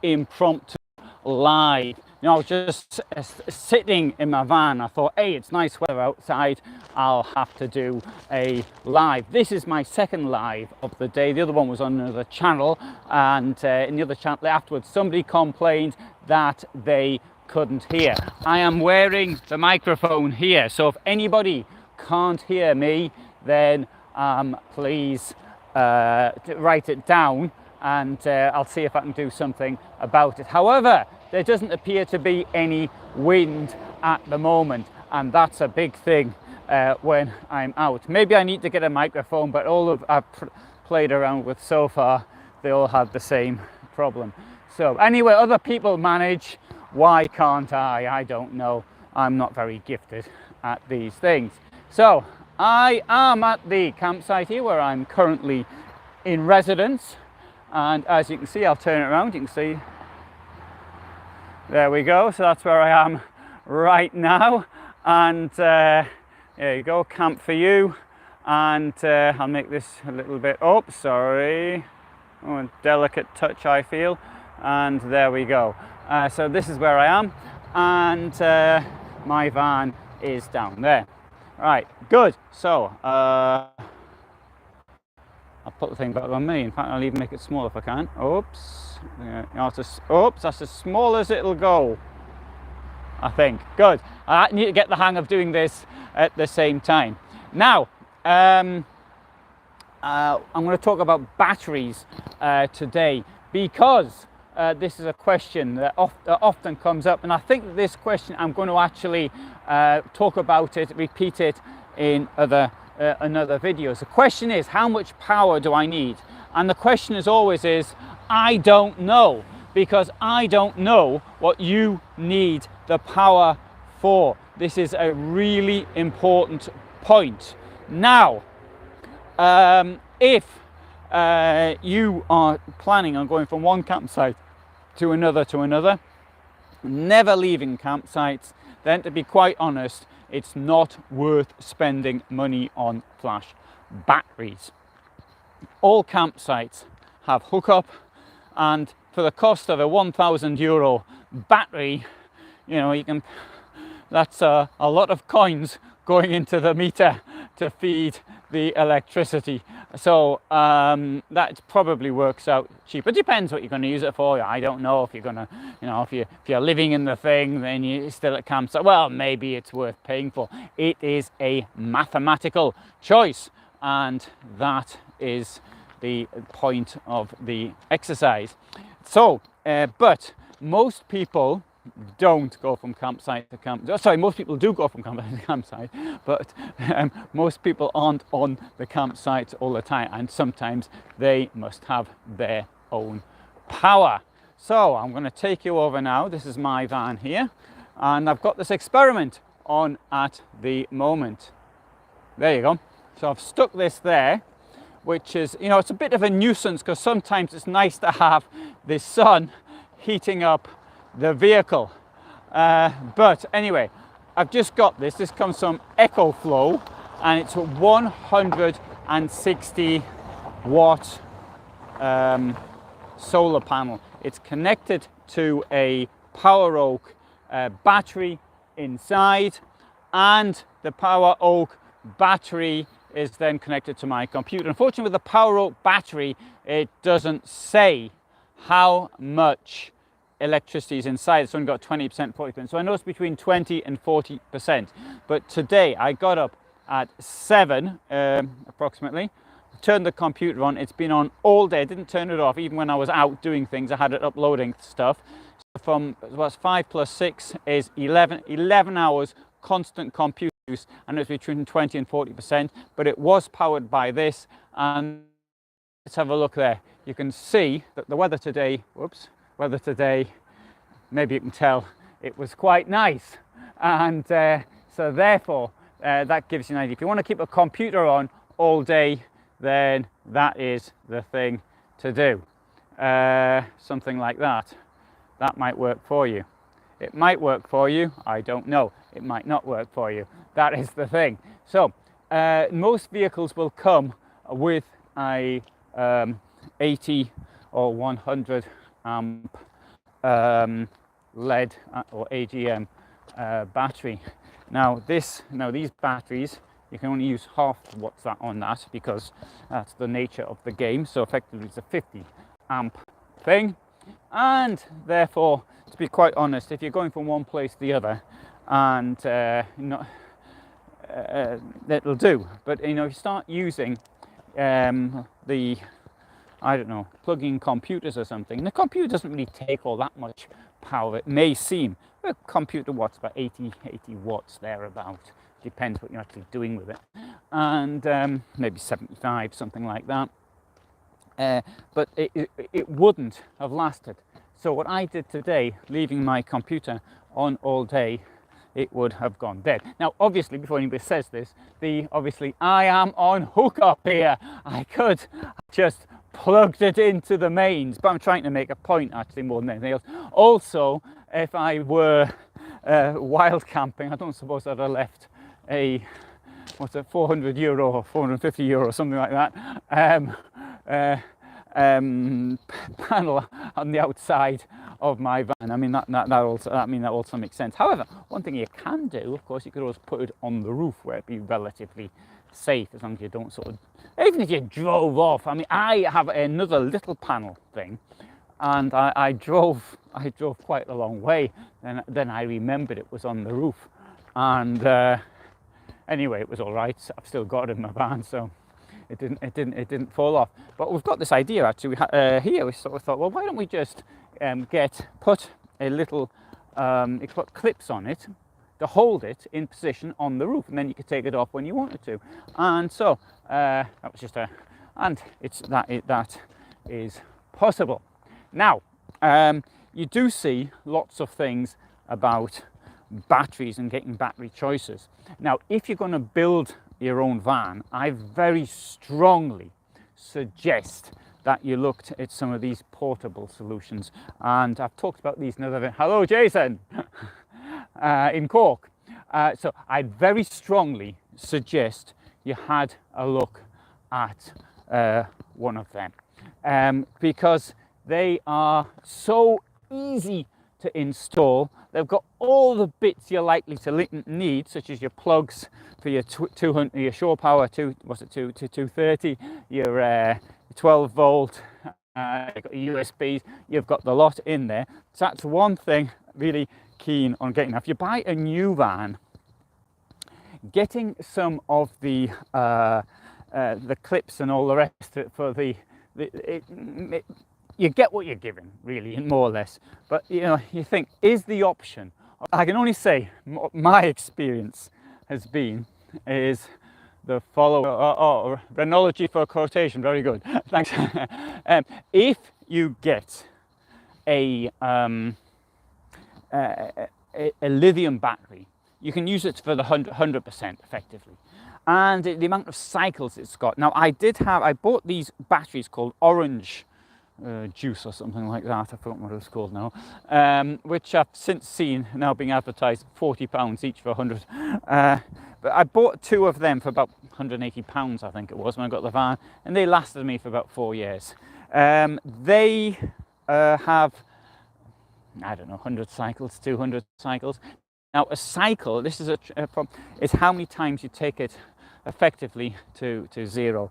impromptu live. You know, just sitting in my van, I thought, hey, it's nice weather outside, I'll have to do a live. This is my second live of the day. The other one was on another channel, and in the other channel afterwards, somebody complained that they couldn't hear. I am wearing the microphone here, so if anybody can't hear me, then please write it down, and I'll see if I can do something about it. However, there doesn't appear to be any wind at the moment, and that's a big thing when I'm out. Maybe I need to get a microphone, but all of I've played around with so far, they all have the same problem. So anyway, other people manage. Why can't I? I don't know. I'm not very gifted at these things. So I am at the campsite here where I'm currently in residence, and as you can see, I'll turn it around, you can see, there we go. So that's where I am right now, and there you go, camp for you. And I'll make this a little bit up, sorry, oh, a delicate touch I feel, and there we go. So this is where I am, and my van is down there. Right, good. So I'll put the thing back on me. In fact, I'll even make it small if I can. Oops. Oops, that's as small as it'll go, I think. Good. I need to get the hang of doing this at the same time. Now, I'm going to talk about batteries today, because this is a question that often comes up, and I think that this question I'm going to actually talk about it, repeat it in another videos. The question is, how much power do I need? And the question is always is, I don't know, because I don't know what you need the power for. This is a really important point. Now, if you are planning on going from one campsite to another, never leaving campsites, then to be quite honest, it's not worth spending money on flash batteries. All campsites have hookup, and for the cost of a €1,000 battery, you know, you can, that's a lot of coins going into the meter to feed the electricity. So that probably works out cheap. It depends what you're going to use it for. I don't know if you're going to, you know, if you're living in the thing, then you're still at campsite. Well, maybe it's worth paying for. It is a mathematical choice, and that is the point of the exercise. So, but most people don't go from campsite to campsite. Sorry, most people do go from campsite to campsite, but most people aren't on the campsite all the time, and sometimes they must have their own power. So I'm going to take you over now. This is my van here, and I've got this experiment on at the moment. There you go. So I've stuck this there, which is, you know, it's a bit of a nuisance, because sometimes it's nice to have the sun heating up the vehicle. But anyway, I've just got this. This comes from EcoFlow, and it's a 160 watt solar panel. It's connected to a Power Oak battery inside, and the Power Oak battery is then connected to my computer. Unfortunately, with the Power Oak battery, it doesn't say how much electricity is inside. It's only got 20%, 40%. So I know it's between 20 and 40%. But today I got up at 7 approximately, turned the computer on. It's been on all day. I didn't turn it off even when I was out doing things. I had it uploading stuff. So from what's 5 plus 6 is 11 hours constant computer use, and it's between 20 and 40%, but it was powered by this. And let's have a look there. You can see that the weather today, maybe you can tell, it was quite nice. And so therefore, that gives you an idea. If you want to keep a computer on all day, then that is the thing to do. Something like that. That might work for you. It might work for you, I don't know. It might not work for you. That is the thing. So most vehicles will come with a 80 or 100 amp lead or AGM battery. Now these batteries, you can only use half what's that on that, because that's the nature of the game. So effectively it's a 50 amp thing, and therefore, to be quite honest, if you're going from one place to the other, and that'll do. But you know, if you start using the, I don't know, plugging computers or something, and the computer doesn't really take all that much power, it may seem. A computer watts about 80 watts thereabout, depends what you're actually doing with it, and maybe 75, something like that. But it wouldn't have lasted. So what I did today, leaving my computer on all day, it would have gone dead. Now, obviously, before anybody says this, obviously I am on hookup here. I could just plugged it into the mains, but I'm trying to make a point actually more than anything else. Also, if I were wild camping, I don't suppose I'd have left a, what's it, €400 or €450, something like that, panel on the outside of my van. I mean that also makes sense. However, one thing you can do, of course, you could always put it on the roof where it'd be relatively safe, as long as you don't sort of, even if you drove off. I mean, I have another little panel thing, and I drove quite a long way, and then I remembered it was on the roof, and anyway, it was all right. I've still got it in my van, so it didn't fall off. But we've got this idea actually. Here we sort of thought, well, why don't we just put a little put clips on it to hold it in position on the roof, and then you could take it off when you wanted to. And so that was just that is possible. Now you do see lots of things about batteries and getting battery choices. Now, if you're going to build your own van, I very strongly suggest that you looked at some of these portable solutions, and I've talked about these in other. Hello, Jason. In Cork. So I'd very strongly suggest you had a look at one of them, because they are so easy to install. They've got all the bits you're likely to need, such as your plugs for your 200, your shore power, 230, your 12 volt, you've got USBs, you've got the lot in there. So that's one thing really keen on getting. Now, if you buy a new van, getting some of the clips and all the rest of it for you get what you're given, really, more or less. But you know, you think, is the option? I can only say my experience has been is the following. Renology for quotation, very good. Thanks. If you get a lithium battery, you can use it for the 100% effectively, and the amount of cycles it's got. Now, I bought these batteries called Orange Juice or something like that. I forgot what it was called now, which I've since seen now being advertised £40 each for 100. But I bought two of them for about £180, I think it was, when I got the van, and they lasted me for about 4 years. They have, I don't know, 100 cycles, 200 cycles. Now, a cycle, this is is how many times you take it effectively to zero,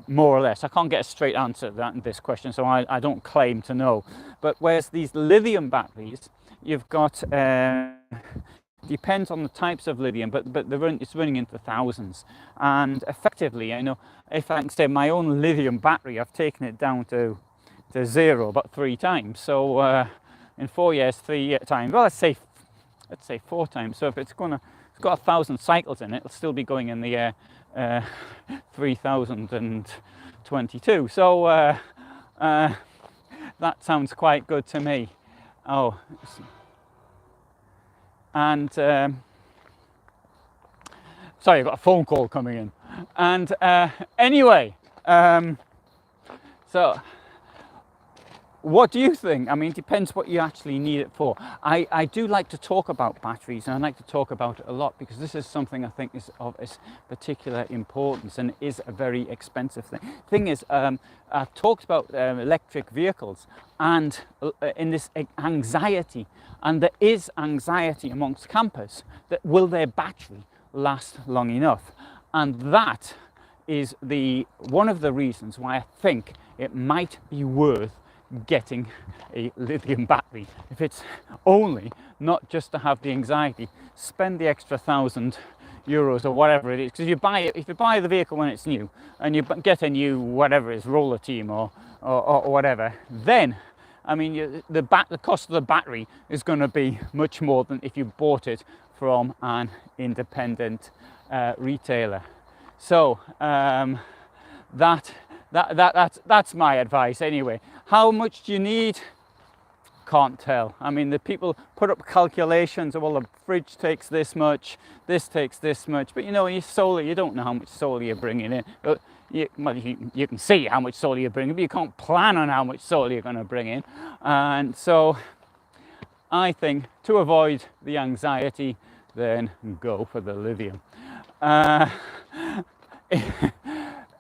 more or less. I can't get a straight answer to that in this question, so I don't claim to know. But whereas these lithium batteries, you've got, depends on the types of lithium, but it's running into thousands. And effectively, I know, if I can say my own lithium battery, I've taken it down to zero about 3 times. So in 4 years, 3 times, well, let's say 4 times. So if it's got 1,000 cycles in it, it'll still be going in the air 3022. So that sounds quite good to me. Oh, and sorry, I've got a phone call coming in. And anyway, so what do you think? I mean, it depends what you actually need it for. I do like to talk about batteries, and I like to talk about it a lot because this is something I think is of particular importance and is a very expensive thing. Thing is, I've talked about electric vehicles and in this anxiety, and there is anxiety amongst campers that will their battery last long enough, and that is one of the reasons why I think it might be worth getting a lithium battery. If it's only not just to have the anxiety, spend the extra €1,000 or whatever it is, because if you buy the vehicle when it's new and you get a new whatever it is, roller team or whatever, then I mean the cost of the battery is going to be much more than if you bought it from an independent retailer. So that's my advice anyway. How much do you need? Can't tell. I mean, the people put up calculations of, well, the fridge takes this much, this takes this much, but you know, your solar, you don't know how much solar you're bringing in. You can see how much solar you're bringing, but you can't plan on how much solar you're going to bring in. And so I think to avoid the anxiety, then go for the lithium.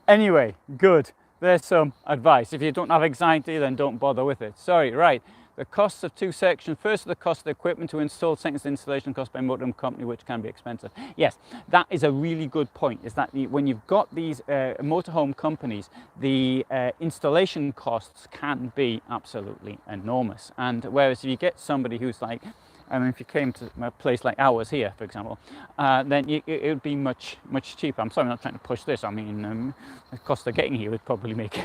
Anyway, good. There's some advice. If you don't have anxiety, then don't bother with it. Sorry, right. The costs of two sections. First, the cost of the equipment to install. Second, the installation cost by motorhome company, which can be expensive. Yes, that is a really good point. Is that when you've got these motorhome companies, the installation costs can be absolutely enormous. And whereas if you get somebody who's like, I mean, if you came to a place like ours here, for example, then it would be much cheaper. I'm sorry, I'm not trying to push this. I mean, the cost of getting here would probably make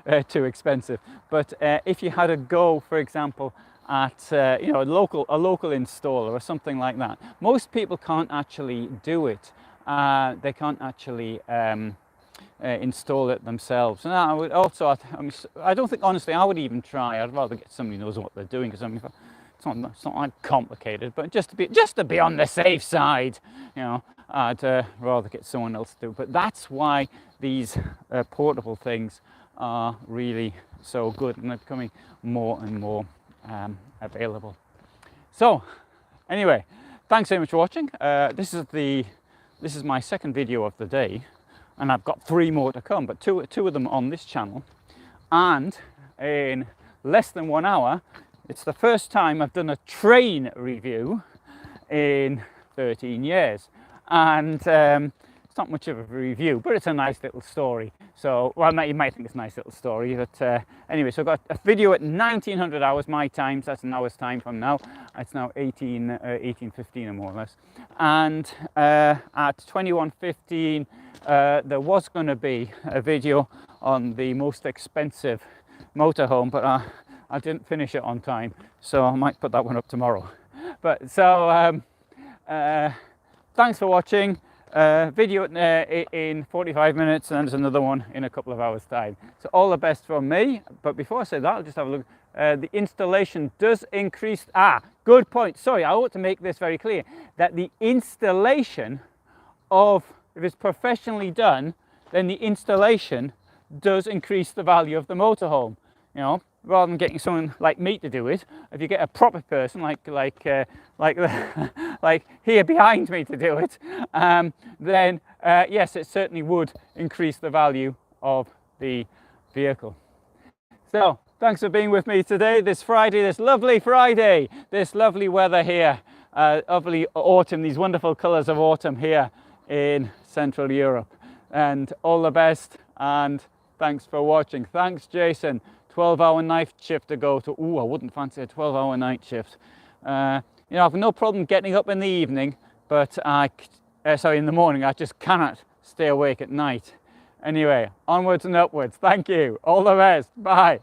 it too expensive. But if you had a go, for example, at you know, a local installer or something like that, most people can't actually do it. They can't actually install it themselves. And I would also, I don't think, honestly, I would even try. I'd rather get somebody who knows what they're doing, because I mean, it's not like complicated, but just to be on the safe side, you know, I'd rather get someone else to do. But that's why these portable things are really so good, and they're becoming more and more available. So anyway, thanks very much for watching. This is my second video of the day, and I've got 3 more to come, but two of them on this channel. And in less than 1 hour, it's the first time I've done a train review in 13 years. And it's not much of a review, but it's a nice little story. So, well, you might think it's a nice little story, but anyway, so I've got a video at 1900 hours my time, so that's an hour's time from now. It's now 18:15 or more or less. And at 21:15, there was going to be a video on the most expensive motorhome, but I didn't finish it on time, so I might put that one up tomorrow. But so thanks for watching. Video in 45 minutes, and there's another one in a couple of hours time. So all the best from me. But before I say that, I'll just have a look. The installation does increase. Good point. Sorry, I ought to make this very clear, that the installation of, if it's professionally done, then the installation does increase the value of the motorhome. You know, rather than getting someone like me to do it, if you get a proper person like here behind me to do it, then yes, it certainly would increase the value of the vehicle. So thanks for being with me today, this Friday, this lovely Friday, this lovely weather here, lovely autumn, these wonderful colours of autumn here in Central Europe. And all the best, and thanks for watching. Thanks, Jason. 12-hour night shift to go to. I wouldn't fancy a 12-hour night shift. You know, I've no problem getting up in the evening, but sorry, in the morning, I just cannot stay awake at night. Anyway, onwards and upwards. Thank you. All the best. Bye.